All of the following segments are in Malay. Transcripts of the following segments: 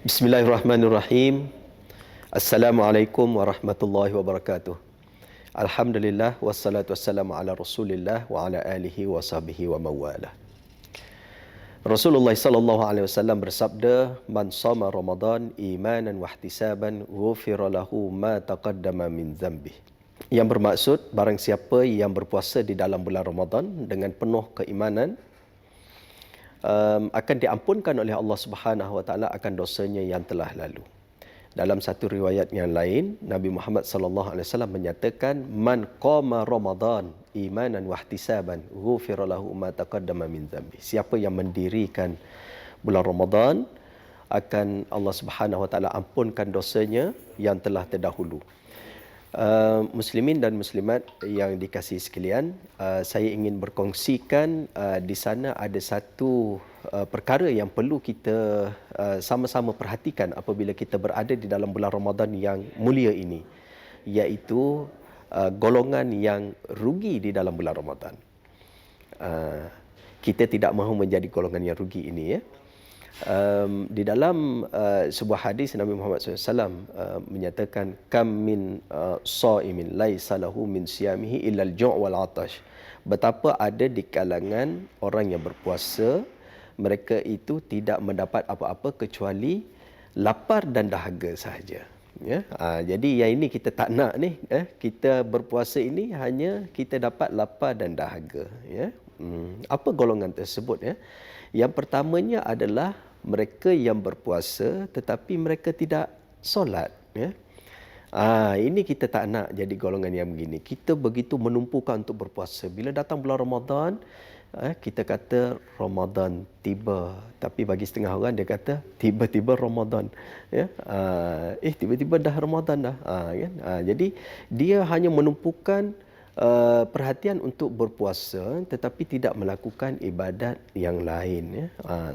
Bismillahirrahmanirrahim. Assalamualaikum warahmatullahi wabarakatuh. Alhamdulillah wassalatu wassalamu ala Rasulillah wa ala alihi wa sahbihi wa mawalah. Rasulullah sallallahu alaihi wasallam bersabda, "Man shama Ramadan imanan wa ihtisaban, ghufira lahu ma taqaddama min dzambihi." Yang bermaksud barang siapa yang berpuasa di dalam bulan Ramadan dengan penuh keimanan, akan diampunkan oleh Allah Subhanahu Wa Taala akan dosanya yang telah lalu. Dalam satu riwayat yang lain, Nabi Muhammad sallallahu alaihi wasallam menyatakan, "Man qama Ramadan imanan wa ihtisaban, ghufira lahu ma taqaddama min dzambi." Siapa yang mendirikan bulan Ramadan, akan Allah Subhanahu Wa Taala ampunkan dosanya yang telah terdahulu. Muslimin dan muslimat yang dikasihi sekalian, saya ingin berkongsikan di sana ada satu perkara yang perlu kita sama-sama perhatikan apabila kita berada di dalam bulan Ramadan yang mulia ini, iaitu golongan yang rugi di dalam bulan Ramadan. Kita tidak mahu menjadi golongan yang rugi ini, ya. Di dalam sebuah hadis Nabi Muhammad SAW menyatakan, kam min sha'imin laisa lahu min siyamihi illa al-ju' wal 'atash. Betapa ada di kalangan orang yang berpuasa, mereka itu tidak mendapat apa-apa kecuali lapar dan dahaga sahaja. Ya, jadi yang ini kita tak nak ni. Kita berpuasa ini hanya kita dapat lapar dan dahaga. Ya. Apa golongan tersebut? Ya? Yang pertamanya adalah mereka yang berpuasa tetapi mereka tidak solat. Ya? Ini kita tak nak jadi golongan yang begini. Kita begitu menumpukan untuk berpuasa. Bila datang bulan Ramadan, kita kata Ramadan tiba. Tapi bagi setengah orang dia kata tiba-tiba Ramadan. Ya? Tiba-tiba dah Ramadan dah. Kan? Jadi dia hanya menumpukan perhatian untuk berpuasa tetapi tidak melakukan ibadat yang lain. Ya.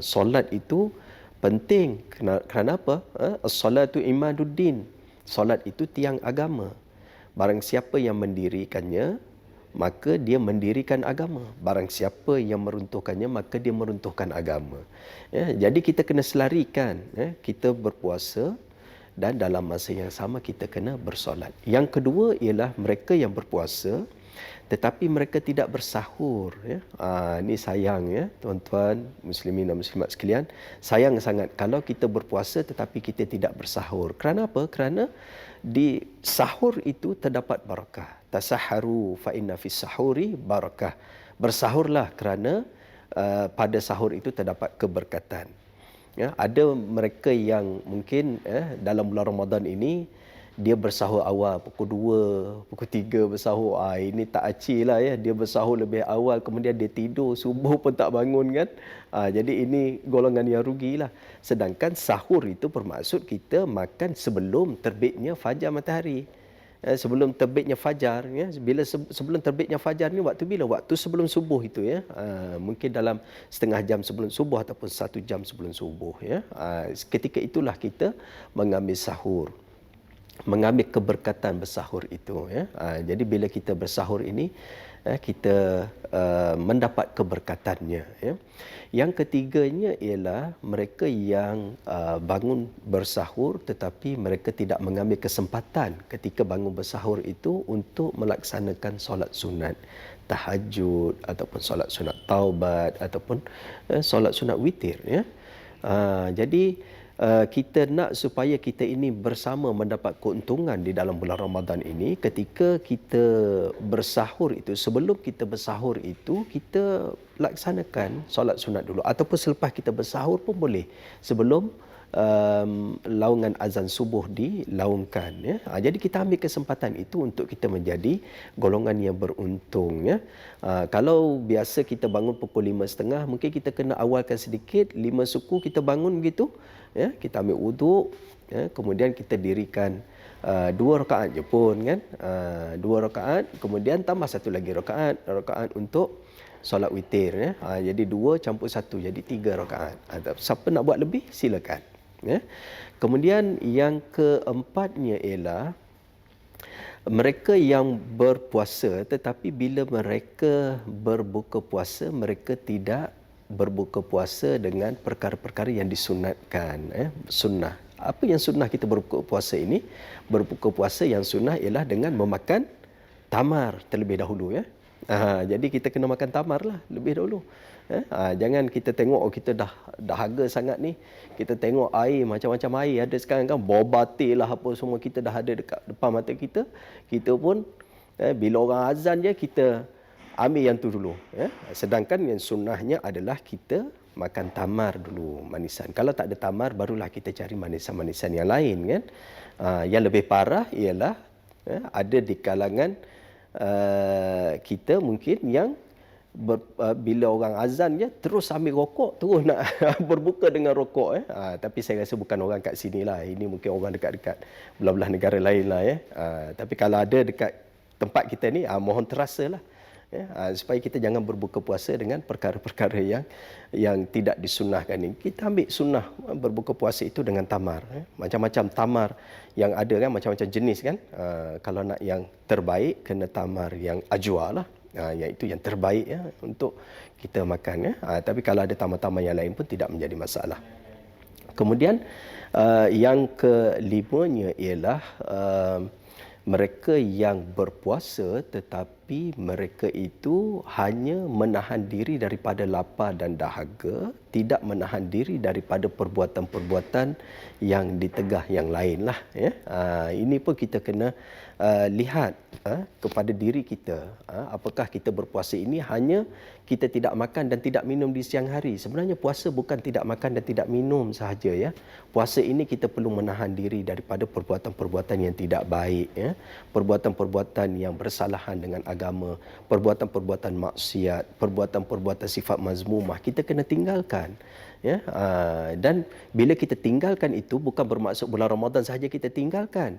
Solat itu penting. Kerana apa? As-salatu imaduddin. Solat itu tiang agama. Barang siapa yang mendirikannya, maka dia mendirikan agama. Barang siapa yang meruntuhkannya, maka dia meruntuhkan agama. Ya. Jadi kita kena selarikan. Ya. Kita berpuasa dan dalam masa yang sama kita kena bersolat. Yang kedua ialah mereka yang berpuasa tetapi mereka tidak bersahur. Ya. Ini sayang, ya, tuan-tuan muslimin dan muslimat sekalian. Sayang sangat kalau kita berpuasa tetapi kita tidak bersahur. Kerana apa? Kerana di sahur itu terdapat barakah. Tasahharu fa inna fis sahuri barakah. Bersahurlah kerana pada sahur itu terdapat keberkatan. Ya, ada mereka yang mungkin dalam bulan Ramadan ini dia bersahur awal pukul 2, pukul 3 bersahur. Ini tak acil lah, ya. Dia bersahur lebih awal, kemudian dia tidur, subuh pun tak bangun, kan. Jadi ini golongan yang rugilah. Sedangkan sahur itu bermaksud kita makan sebelum terbitnya fajar matahari. Sebelum terbitnya fajar, ya. Bila sebelum terbitnya fajar ni waktu bila? Waktu sebelum subuh itu, ya. Mungkin dalam setengah jam sebelum subuh ataupun 1 jam sebelum subuh, ya. Ketika itulah kita mengambil sahur, mengambil keberkatan bersahur itu. Ya. Jadi bila kita bersahur ini, kita mendapat keberkatannya. Ya. Yang ketiganya ialah mereka yang bangun bersahur tetapi mereka tidak mengambil kesempatan ketika bangun bersahur itu untuk melaksanakan solat sunat tahajud ataupun solat sunat taubat ataupun solat sunat witir. Ya. Jadi kita nak supaya kita ini bersama mendapat keuntungan di dalam bulan Ramadan ini. Ketika kita bersahur itu, sebelum kita bersahur itu, kita laksanakan solat sunat dulu. Ataupun selepas kita bersahur pun boleh. Sebelum laungan azan subuh dilaungkan. Ya. Jadi kita ambil kesempatan itu untuk kita menjadi golongan yang beruntung. Ya. Kalau biasa kita bangun pukul 5.30, mungkin kita kena awalkan sedikit, 5 suku kita bangun begitu. Ya, kita ambil wuduk, ya, kemudian kita dirikan 2 rakaat je pun, kan. 2 rakaat, kemudian tambah satu lagi rakaat untuk solat witir. Ya. Jadi 2 campur 1 jadi 3 rakaat. Siapa nak buat lebih silakan. Ya. Kemudian yang keempatnya ialah mereka yang berpuasa tetapi bila mereka berbuka puasa mereka tidak berbuka puasa dengan perkara-perkara yang disunatkan. Sunnah. Apa yang sunnah kita berbuka puasa ini? Berbuka puasa yang sunnah ialah dengan memakan tamar terlebih dahulu. Jadi kita kena makan tamar lah lebih dahulu. Jangan kita tengok kita dah dahaga sangat ni. Kita tengok air macam-macam air ada sekarang kan, boba teh lah apa semua kita dah ada dekat depan mata kita. Kita pun bila orang azan je kita ambil yang tu dulu. Sedangkan yang sunnahnya adalah kita makan tamar dulu, manisan. Kalau tak ada tamar, barulah kita cari manisan-manisan yang lain kan. Yang lebih parah ialah ada di kalangan kita mungkin yang bila orang azan je terus ambil rokok, terus nak berbuka dengan rokok. Tapi saya rasa bukan orang kat sini lah. Ini mungkin orang dekat-dekat belah-belah negara lain lah. Tapi kalau ada dekat tempat kita ni, mohon terasa lah. Supaya kita jangan berbuka puasa dengan perkara-perkara yang tidak disunnahkan ini. Kita ambil sunnah berbuka puasa itu dengan tamar. Macam-macam tamar yang ada kan, macam-macam jenis kan. Kalau nak yang terbaik, kena tamar yang ajwa lah. Iaitu yang terbaik untuk kita makan. Tapi kalau ada tamar-tamar yang lain pun tidak menjadi masalah. Kemudian yang kelimanya ialah mereka yang berpuasa tetapi mereka itu hanya menahan diri daripada lapar dan dahaga, tidak menahan diri daripada perbuatan-perbuatan yang ditegah yang lain lah. Ini pun kita kena lihat kepada diri kita. Apakah kita berpuasa ini hanya kita tidak makan dan tidak minum di siang hari? Sebenarnya puasa bukan tidak makan dan tidak minum sahaja. Puasa ini kita perlu menahan diri daripada perbuatan-perbuatan yang tidak baik. Perbuatan-perbuatan yang bersalahan dengan agama, perbuatan-perbuatan maksiat, perbuatan-perbuatan sifat mazmumah, kita kena tinggalkan. Dan bila kita tinggalkan itu, bukan bermaksud bulan Ramadan sahaja kita tinggalkan.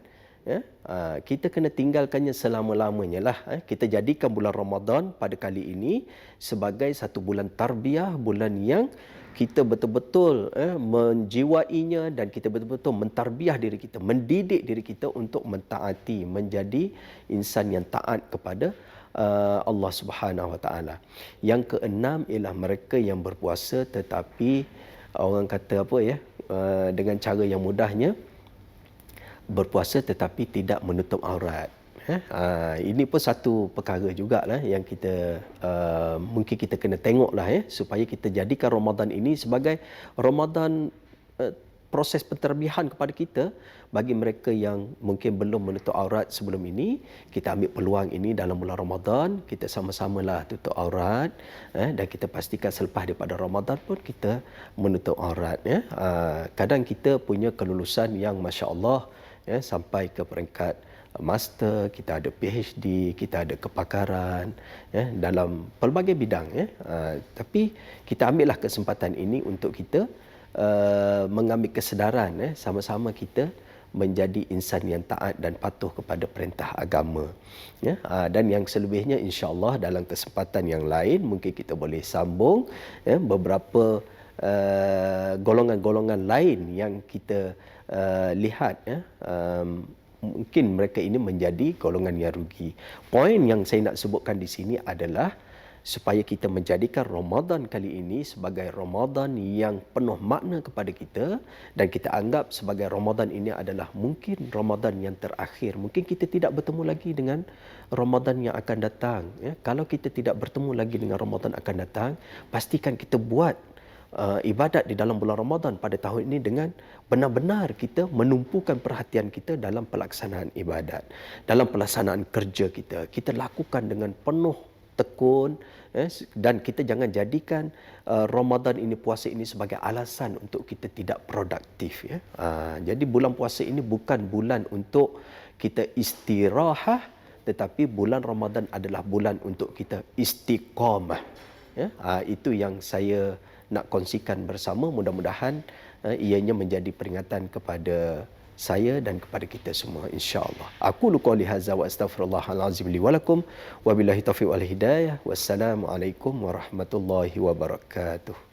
Kita kena tinggalkannya selama-lamanya lah. Kita jadikan bulan Ramadan pada kali ini sebagai satu bulan tarbiyah, bulan yang kita betul-betul menjiwainya dan kita betul-betul mentarbiyah diri kita, mendidik diri kita untuk mentaati, menjadi insan yang taat kepada Allah Subhanahu Wa Taala. Yang keenam ialah mereka yang berpuasa tetapi orang kata apa dengan cara yang mudahnya, berpuasa tetapi tidak menutup aurat. Ini pun satu perkara jugalah yang kita mungkin kita kena tengoklah supaya kita jadikan Ramadan ini sebagai Ramadan proses penterbihan kepada kita. Bagi mereka yang mungkin belum menutup aurat sebelum ini, kita ambil peluang ini dalam bulan Ramadan, kita sama-samalah tutup aurat dan kita pastikan selepas daripada Ramadan pun kita menutup aurat. Kadang kita punya kelulusan yang masya-Allah sampai ke peringkat master, kita ada PhD, kita ada kepakaran dalam pelbagai bidang. Tapi kita ambillah kesempatan ini untuk kita mengambil kesedaran sama-sama kita menjadi insan yang taat dan patuh kepada perintah agama. Dan yang selebihnya insya-Allah dalam kesempatan yang lain mungkin kita boleh sambung beberapa golongan-golongan lain yang kita lihat mungkin mereka ini menjadi golongan yang rugi. Poin yang saya nak sebutkan di sini adalah supaya kita menjadikan Ramadan kali ini sebagai Ramadan yang penuh makna kepada kita dan kita anggap sebagai Ramadan ini adalah mungkin Ramadan yang terakhir. Mungkin kita tidak bertemu lagi dengan Ramadan yang akan datang. Kalau kita tidak bertemu lagi dengan Ramadan akan datang, pastikan kita buat ibadat di dalam bulan Ramadan pada tahun ini dengan benar-benar kita menumpukan perhatian kita dalam pelaksanaan ibadat, dalam pelaksanaan kerja kita. Kita lakukan dengan penuh tekun dan kita jangan jadikan Ramadan ini, puasa ini sebagai alasan untuk kita tidak produktif. Jadi bulan puasa ini bukan bulan untuk kita istirahat, tetapi bulan Ramadan adalah bulan untuk kita istiqamah. Itu yang saya nak kongsikan bersama. Mudah-mudahan ianya menjadi peringatan kepada saya dan kepada kita semua insya-Allah. Aku qouli hadza wa astaghfirullahal azim li wa lakum wa billahi taufiq wal hidayah. Wassalamualaikum warahmatullahi wabarakatuh.